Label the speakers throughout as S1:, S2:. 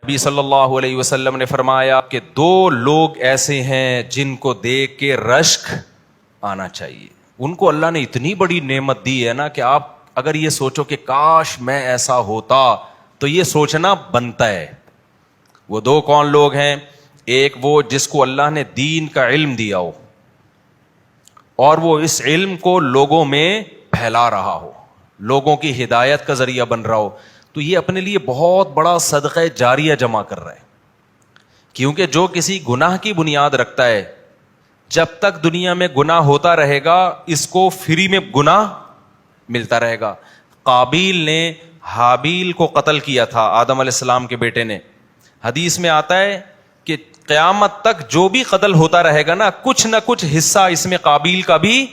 S1: نبی صلی اللہ علیہ وسلم نے فرمایا کہ دو لوگ ایسے ہیں جن کو دیکھ کے رشک آنا چاہیے. ان کو اللہ نے اتنی بڑی نعمت دی ہے نا کہ آپ اگر یہ سوچو کہ کاش میں ایسا ہوتا تو یہ سوچنا بنتا ہے. وہ دو کون لوگ ہیں؟ ایک وہ جس کو اللہ نے دین کا علم دیا ہو اور وہ اس علم کو لوگوں میں پھیلا رہا ہو, لوگوں کی ہدایت کا ذریعہ بن رہا ہو, تو یہ اپنے لیے بہت بڑا صدقہ جاریہ جمع کر رہا ہے. کیونکہ جو کسی گناہ کی بنیاد رکھتا ہے, جب تک دنیا میں گناہ ہوتا رہے گا اس کو فری میں گناہ ملتا رہے گا. قابیل نے حابیل کو قتل کیا تھا, آدم علیہ السلام کے بیٹے نے. حدیث میں آتا ہے کہ قیامت تک جو بھی قتل ہوتا رہے گا نا, کچھ نہ کچھ حصہ اس میں قابیل کا بھی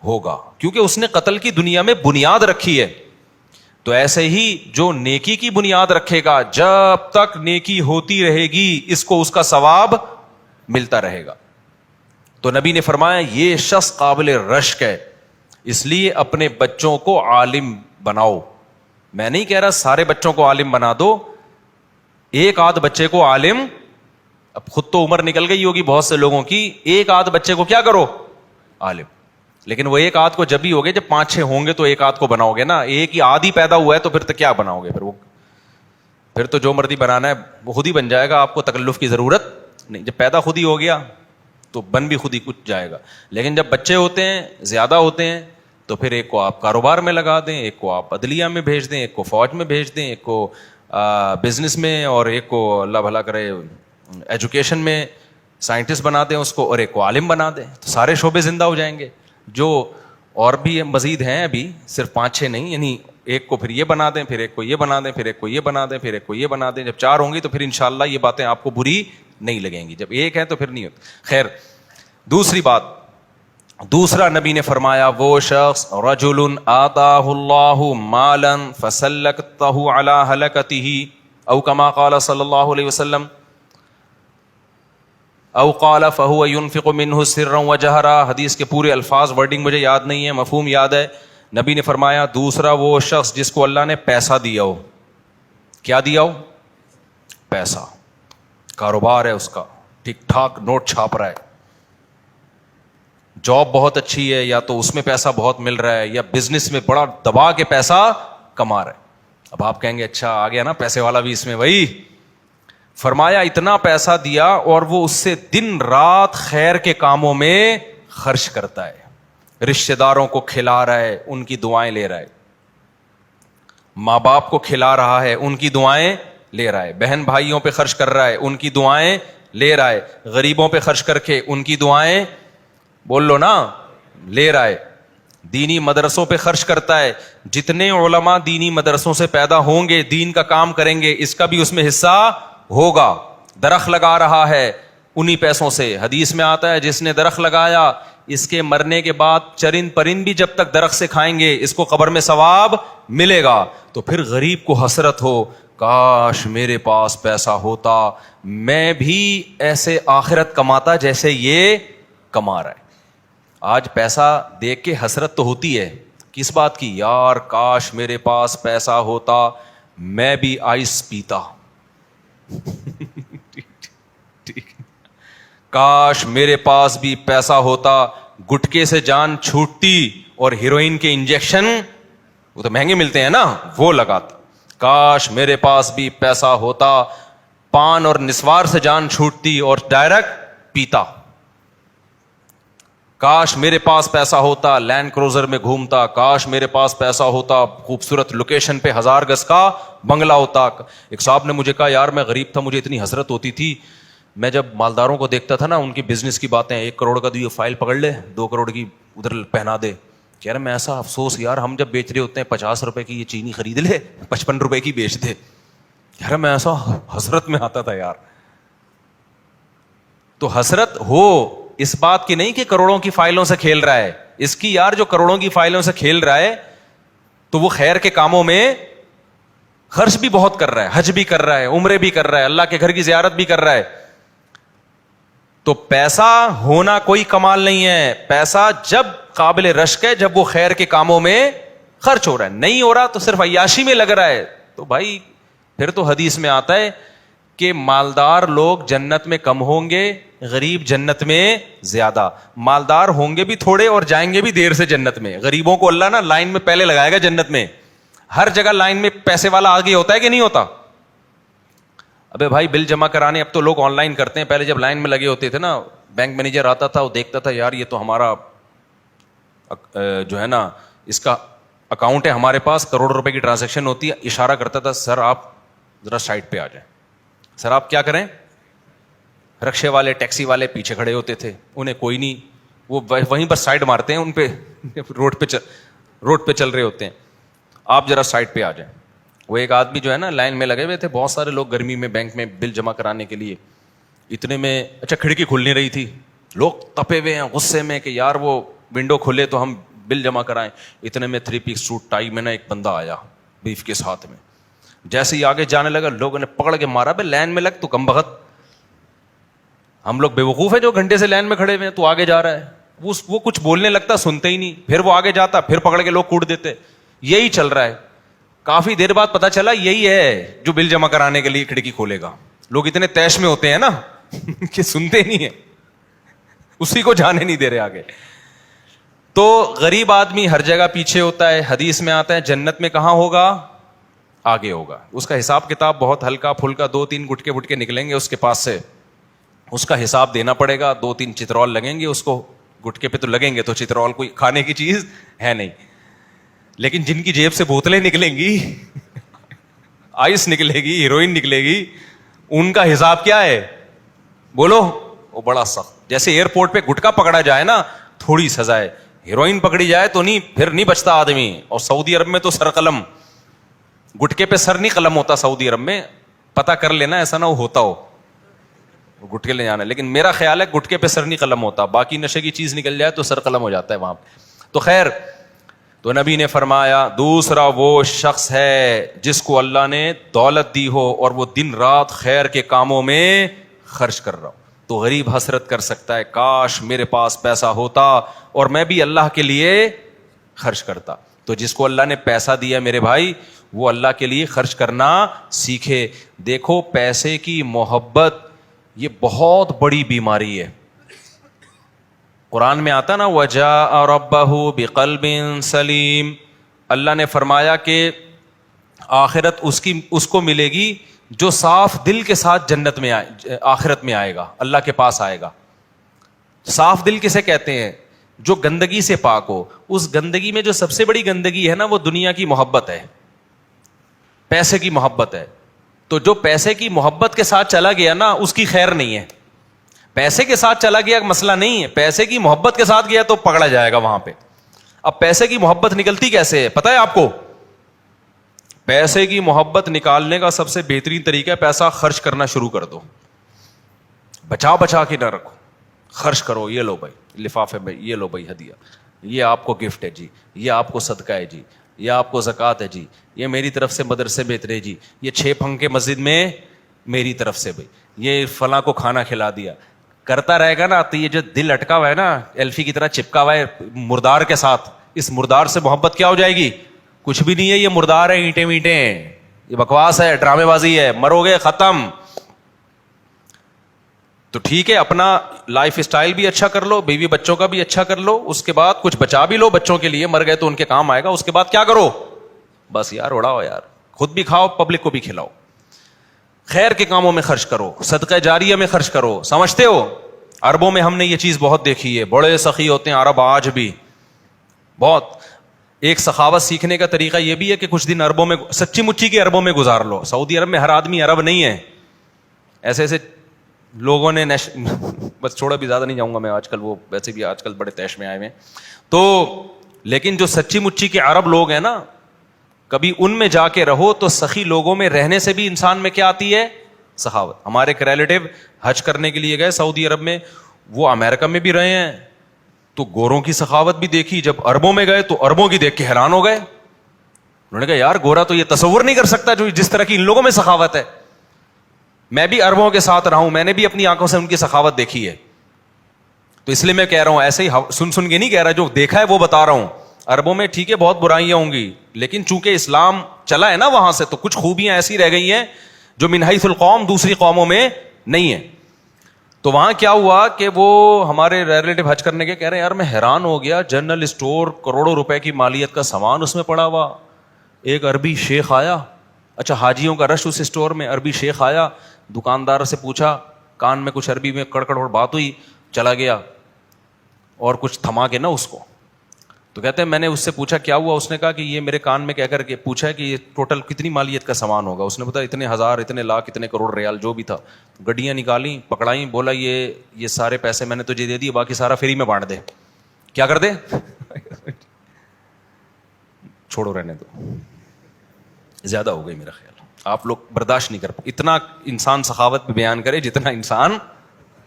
S1: ہوگا, کیونکہ اس نے قتل کی دنیا میں بنیاد رکھی ہے. تو ایسے ہی جو نیکی کی بنیاد رکھے گا, جب تک نیکی ہوتی رہے گی اس کو اس کا ثواب ملتا رہے گا. تو نبی نے فرمایا یہ شخص قابل رشک ہے, اس لیے اپنے بچوں کو عالم بناؤ. میں نہیں کہہ رہا سارے بچوں کو عالم بنا دو, ایک آدھ بچے کو عالم, اب خود تو عمر نکل گئی ہوگی بہت سے لوگوں کی, ایک آدھ بچے کو کیا کرو عالم. لیکن وہ ایک آدھ کو جب بھی ہوگے, جب 5-6 ہوں گے تو ایک آدھ کو بناؤ گے نا. ایک ہی آدھ ہی پیدا ہوا ہے تو پھر تو کیا بناؤ گے, پھر تو جو مرضی بنانا ہے وہ خود ہی بن جائے گا, آپ کو تکلف کی ضرورت نہیں. جب پیدا خود ہی ہو گیا تو بن بھی خود ہی کچھ جائے گا. لیکن جب بچے ہوتے ہیں, زیادہ ہوتے ہیں, تو پھر ایک کو آپ کاروبار میں لگا دیں, ایک کو آپ عدلیہ میں بھیج دیں, ایک کو فوج میں بھیج دیں, ایک کو بزنس میں, اور ایک کو اللہ بھلا کرے ایجوکیشن میں سائنٹسٹ بنا دیں اس کو, اور ایک کو عالم بنا دیں, تو سارے شعبے زندہ ہو جائیں گے. جو اور بھی مزید ہیں ابھی, صرف 5-6 نہیں, یعنی ایک کو پھر یہ بنا دیں, پھر ایک کو یہ بنا دیں, پھر ایک کو یہ بنا دیں, پھر ایک کو یہ بنا دیں. جب 4 ہوں گی تو پھر انشاءاللہ یہ باتیں آپ کو بری نہیں لگیں گی. جب ایک ہے تو پھر نہیں ہوتا. خیر, دوسری بات, دوسرا نبی نے فرمایا وہ شخص رجل آتاہ اللہ مالا فسلطہ علی ہلکتہ او کما قال صلی اللہ علیہ وسلم او قال فہو ينفق منہ سرا وجہرا. حدیث کے پورے الفاظ ورڈنگ مجھے یاد نہیں ہے, مفہوم یاد ہے. نبی نے فرمایا دوسرا وہ شخص جس کو اللہ نے پیسہ دیا ہو. کیا دیا ہو؟ پیسہ. کاروبار ہے اس کا, ٹھیک ٹھاک نوٹ چھاپ رہا ہے, جاب بہت اچھی ہے, یا تو اس میں پیسہ بہت مل رہا ہے, یا بزنس میں بڑا دبا کے پیسہ کما رہا ہے. اب آپ کہیں گے اچھا آ گیا نا پیسے والا بھی اس میں. وہی فرمایا اتنا پیسہ دیا اور وہ اس سے دن رات خیر کے کاموں میں خرچ کرتا ہے, رشتہ داروں کو کھلا رہا ہے, ان کی دعائیں لے رہا ہے, ماں باپ کو کھلا رہا ہے, ان کی دعائیں لے رہا ہے, بہن بھائیوں پہ خرچ کر رہا ہے, ان کی دعائیں لے رہا ہے, غریبوں پہ خرچ کر کے ان کی دعائیں بول لو نا لے رہا ہے, دینی مدرسوں پہ خرچ کرتا ہے. جتنے علماء دینی مدرسوں سے پیدا ہوں گے, دین کا کام کریں گے, اس کا بھی اس میں حصہ ہوگا. درخت لگا رہا ہے انہی پیسوں سے. حدیث میں آتا ہے جس نے درخت لگایا اس کے مرنے کے بعد چرند پرند بھی جب تک درخت سے کھائیں گے اس کو قبر میں ثواب ملے گا. تو پھر غریب کو حسرت ہو, کاش میرے پاس پیسہ ہوتا, میں بھی ایسے آخرت کماتا جیسے یہ کما رہا ہے. آج پیسہ دیکھ کے حسرت تو ہوتی ہے, کس بات کی؟ یار کاش میرے پاس پیسہ ہوتا, میں بھی آئس پیتا. کاش میرے پاس بھی پیسہ ہوتا, گٹکے سے جان چھوٹتی اور ہیروئن کے انجیکشن, وہ تو مہنگے ملتے ہیں نا, وہ لگاتا. کاش میرے پاس بھی پیسہ ہوتا, پان اور نسوار سے جان چھوٹتی اور ڈائریکٹ پیتا. کاش میرے پاس پیسہ ہوتا, لینڈ کروزر میں گھومتا. کاش میرے پاس پیسہ ہوتا, خوبصورت لوکیشن پہ 1000 گز کا بنگلہ ہوتا. ایک صاحب نے مجھے کہا یار میں غریب تھا, مجھے اتنی حسرت ہوتی تھی, میں جب مالداروں کو دیکھتا تھا نا ان کی بزنس کی باتیں, 1 کروڑ کا یہ فائل پکڑ لے, 2 کروڑ کی ادھر پہنا دے. کہہ رہا میں ایسا افسوس یار, ہم جب بیچ رہے ہوتے ہیں 50 روپے کی یہ چینی خرید لے, 55 روپے کی بیچ دے. کہہ رہا میں ایسا حسرت میں آتا تھا یار. تو حسرت ہو اس بات کی نہیں کہ کروڑوں کی فائلوں سے کھیل رہا ہے, اس کی یار جو کروڑوں کی فائلوں سے کھیل رہا ہے تو وہ خیر کے کاموں میں خرچ بھی بہت کر رہا ہے, حج بھی کر رہا ہے, عمرے بھی کر رہا ہے, اللہ کے گھر کی زیارت بھی کر رہا ہے. تو پیسہ ہونا کوئی کمال نہیں ہے, پیسہ جب قابل رشک ہے جب وہ خیر کے کاموں میں خرچ ہو رہا ہے. نہیں ہو رہا تو صرف عیاشی میں لگ رہا ہے, تو بھائی پھر تو حدیث میں آتا ہے کہ مالدار لوگ جنت میں کم ہوں گے, غریب جنت میں زیادہ. مالدار ہوں گے بھی تھوڑے اور جائیں گے بھی دیر سے جنت میں. غریبوں کو اللہ نا لائن میں پہلے لگائے گا جنت میں. ہر جگہ لائن میں پیسے والا آگے ہوتا ہے کہ نہیں ہوتا؟ ابے بھائی بل جمع کرانے اب تو لوگ آن لائن کرتے ہیں, پہلے جب لائن میں لگے ہوتے تھے نا, بینک مینیجر آتا تھا, وہ دیکھتا تھا یار یہ تو ہمارا جو ہے نا اس کا اکاؤنٹ ہے ہمارے پاس, کروڑ روپے کی ٹرانزیکشن ہوتی ہے, اشارہ کرتا تھا سر آپ ذرا سائڈ پہ آ جائیں. سر آپ کیا کریں؟ رکشے والے ٹیکسی والے پیچھے کھڑے ہوتے تھے, انہیں کوئی نہیں, وہ وہیں پر سائڈ مارتے ہیں, ان پہ روڈ پہ چل رہے ہوتے ہیں, آپ ذرا سائڈ پہ آ جائیں. وہ ایک آدمی جو ہے نا لائن میں لگے ہوئے تھے, بہت سارے لوگ گرمی میں بینک میں بل جمع کرانے کے لیے. اتنے میں اچھا کھڑکی کھل نہیں رہی تھی, لوگ تپے ہوئے ہیں غصے میں کہ یار وہ ونڈو کھلے تو ہم بل جمع کرائیں. اتنے میں 3 پیس سوٹ ٹائی میں نا ایک بندہ آیا بیف کے ساتھ میں. جیسے ہی آگے جانے لگا لوگوں نے پکڑ کے مارا, بھائی لائن میں لگ تو کم بخت, ہم لوگ بے وقوف ہے جو گھنٹے سے لائن میں کھڑے ہوئے ہیں, تو آگے جا رہا ہے. وہ کچھ بولنے لگتا, سنتے ہی نہیں, پھر وہ آگے جاتا, پھر پکڑ کے لوگ کوٹ دیتے. یہی چل رہا ہے. کافی دیر بعد پتا چلا یہی ہے جو بل جمع کرانے کے لیے کھڑکی کھولے گا. لوگ اتنے تیش میں ہوتے ہیں نا کہ سنتے نہیں ہیں, اسی کو جانے نہیں دے رہے آگے. تو غریب آدمی ہر جگہ پیچھے ہوتا ہے. حدیث میں آتا ہے جنت میں کہاں ہوگا؟ آگے ہوگا. اس کا حساب کتاب بہت ہلکا پھلکا, 2-3 گٹکے وٹکے نکلیں گے اس کے پاس سے, اس کا حساب دینا پڑے گا. 2-3 چترول لگیں گے اس کو, گٹکے پہ تو لگیں گے, تو چترول کوئی کھانے کی چیز ہے نہیں. لیکن جن کی جیب سے بوتلیں نکلیں گی, آئس نکلے گی, ہیروئن نکلے گی, ان کا حساب کیا ہے بولو؟ وہ بڑا سخت. جیسے ایئرپورٹ پہ گٹکا پکڑا جائے نا تھوڑی سزا ہے, ہیروئن پکڑی جائے تو نہیں, پھر نہیں بچتا آدمی. اور سعودی عرب میں تو سر قلم, گٹکے پہ سر نہیں قلم ہوتا سعودی عرب میں, پتہ کر لینا ایسا نہ ہوتا ہو گٹکے لے جانا. لیکن میرا خیال ہے گٹکے پہ سر نہیں قلم ہوتا, باقی نشے کی چیز نکل جائے تو سر قلم ہو جاتا ہے وہاں پہ. تو خیر, تو نبی نے فرمایا دوسرا وہ شخص ہے جس کو اللہ نے دولت دی ہو اور وہ دن رات خیر کے کاموں میں خرچ کر رہا ہو. تو غریب حسرت کر سکتا ہے کاش میرے پاس پیسہ ہوتا اور میں بھی اللہ کے لیے خرچ کرتا. تو جس کو اللہ نے پیسہ دیا میرے بھائی, وہ اللہ کے لیے خرچ کرنا سیکھے. دیکھو پیسے کی محبت یہ بہت بڑی بیماری ہے. قرآن میں آتا نا وَجَاءَ رَبَّهُ بِقَلْبٍ سَلِيمٍ, اللہ نے فرمایا کہ آخرت اس کو ملے گی جو صاف دل کے ساتھ جنت میں آخرت میں آئے گا, اللہ کے پاس آئے گا. صاف دل کسے کہتے ہیں؟ جو گندگی سے پاک ہو. اس گندگی میں جو سب سے بڑی گندگی ہے نا وہ دنیا کی محبت ہے, پیسے کی محبت ہے. تو جو پیسے کی محبت کے ساتھ چلا گیا نا اس کی خیر نہیں ہے. پیسے کے ساتھ چلا گیا مسئلہ نہیں ہے, پیسے کی محبت کے ساتھ گیا تو پکڑا جائے گا وہاں پہ. اب پیسے کی محبت نکلتی کیسے ہے پتہ ہے آپ کو؟ پیسے کی محبت نکالنے کا سب سے بہترین طریقہ ہے پیسہ خرچ کرنا شروع کر دو. بچا کے نہ رکھو, خرچ کرو. یہ لو بھائی لفافے میں, یہ لو بھائی ہدیہ, یہ آپ کو گفٹ ہے جی, یہ آپ کو صدقہ ہے جی, یہ آپ کو زکوٰۃ ہے جی, یہ میری طرف سے مدرسے میں اترے جی, یہ 6 پھنکے مسجد میں میری طرف سے, بھائی یہ فلاں کو کھانا کھلا دیا. کرتا رہے گا نا تو یہ جو دل اٹکا ہوا ہے نا ایلفی کی طرح چپکا ہوا ہے مردار کے ساتھ, اس مردار سے محبت کیا ہو جائے گی؟ کچھ بھی نہیں ہے, یہ مردار ہے, اینٹیں ہیں, یہ بکواس ہے, ڈرامے بازی ہے, مرو گے ختم. تو ٹھیک ہے اپنا لائف اسٹائل بھی اچھا کر لو, بیوی بچوں کا بھی اچھا کر لو, اس کے بعد کچھ بچا بھی لو بچوں کے لیے, مر گئے تو ان کے کام آئے گا. اس کے بعد کیا کرو؟ بس یار اڑاؤ یار, خود بھی کھاؤ پبلک کو بھی کھلاؤ, خیر کے کاموں میں خرچ کرو, صدقہ جاریہ میں خرچ کرو. سمجھتے ہو عربوں میں ہم نے یہ چیز بہت دیکھی ہے, بڑے سخی ہوتے ہیں عرب آج بھی بہت. ایک سخاوت سیکھنے کا طریقہ یہ بھی ہے کہ کچھ دن عربوں میں سچی مچی کے عربوں میں گزار لو. سعودی عرب میں ہر آدمی عرب نہیں ہے, ایسے ایسے لوگوں نے بس چھوڑا بھی زیادہ نہیں جاؤں گا میں, آج کل وہ ویسے بھی آج کل بڑے تیش میں آئے ہوئے. تو لیکن جو سچی مچی کے عرب لوگ ہیں نا, کبھی ان میں جا کے رہو تو سخی لوگوں میں رہنے سے بھی انسان میں کیا آتی ہے؟ سخاوت. ہمارے ایک ریلیٹیو حج کرنے کے لیے گئے سعودی عرب میں, وہ امریکہ میں بھی رہے ہیں, تو گوروں کی سخاوت بھی دیکھی. جب عربوں میں گئے تو عربوں کی دیکھ کے حیران ہو گئے. انہوں نے کہا یار گورا تو یہ تصور نہیں کر سکتا جو جس طرح کی ان لوگوں میں سخاوت ہے. میں بھی عربوں کے ساتھ رہا ہوں, میں نے بھی اپنی آنکھوں سے ان کی سخاوت دیکھی ہے. تو اس لیے میں کہہ رہا ہوں, ایسے ہی سن کے نہیں کہہ رہا, جو دیکھا ہے وہ بتا رہا ہوں. عربوں میں ٹھیک ہے بہت برائیاں ہوں گی, لیکن چونکہ اسلام چلا ہے نا وہاں سے, تو کچھ خوبیاں ایسی رہ گئی ہیں جو من حیث القوم دوسری قوموں میں نہیں ہے. تو وہاں کیا ہوا کہ وہ ہمارے ریلیٹو حج کرنے کے کہہ رہے ہیں یار میں حیران ہو گیا, جنرل اسٹور کروڑوں روپے کی مالیت کا سامان اس میں پڑا ہوا. ایک عربی شیخ آیا, اچھا حاجیوں کا رش اس اسٹور میں, عربی شیخ آیا, دکاندار سے پوچھا, کان میں کچھ عربی میں کڑکڑ بات ہوئی, چلا گیا اور کچھ تھما کے نا اس کو. تو کہتے ہیں میں نے اس سے پوچھا کیا ہوا, اس نے کہا کہ یہ میرے کان میں کہہ کر کے پوچھا کہ یہ ٹوٹل کتنی مالیت کا سامان ہوگا. اس نے بتایا اتنے ہزار, اتنے لاکھ, اتنے کروڑ ریال جو بھی تھا. گڈیاں نکالیں, پکڑائیں, بولا یہ سارے پیسے میں نے تجھے دے دیے, باقی سارا فری میں بانٹ دے. کیا کر دے؟ چھوڑو رہنے دو, زیادہ ہو گئی میرا خیال. آپ لوگ برداشت نہیں کر پا, اتنا انسان سخاوت پہ بیان کرے جتنا انسان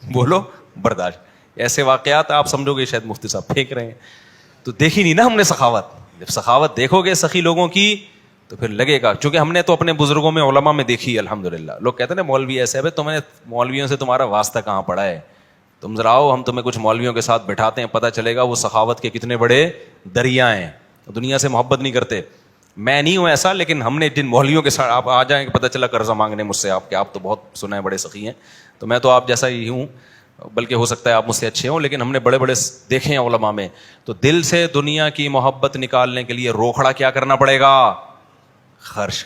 S1: بولو برداشت. ایسے واقعات آپ سمجھو گے شاید مفتی صاحب پھینک رہے ہیں, تو دیکھی نہیں نا ہم نے سخاوت. جب سخاوت دیکھو گے سخی لوگوں کی تو پھر لگے گا, چونکہ ہم نے تو اپنے بزرگوں میں علماء میں دیکھی الحمدللہ. لوگ کہتے ہیں نا مولوی ایسے ہے, تمہیں مولویوں سے تمہارا واسطہ کہاں پڑا ہے, تم ذرا آؤ ہم تمہیں کچھ مولویوں کے ساتھ بٹھاتے ہیں, پتہ چلے گا وہ سخاوت کے کتنے بڑے دریا ہیں. دنیا سے محبت نہیں کرتے. میں نہیں ہوں ایسا, لیکن ہم نے جن مولویوں کے ساتھ آپ آ جائیں کہ پتہ چلا قرضہ مانگنے مجھ سے, آپ تو بہت سنا ہے بڑے سخی ہیں, تو میں تو آپ جیسا ہی ہوں, بلکہ ہو سکتا ہے آپ مجھ سے اچھے ہوں, لیکن ہم نے بڑے بڑے دیکھے ہیں علماء میں. تو دل سے دنیا کی محبت نکالنے کے لیے روکھڑا کیا کرنا پڑے گا؟ خرچ.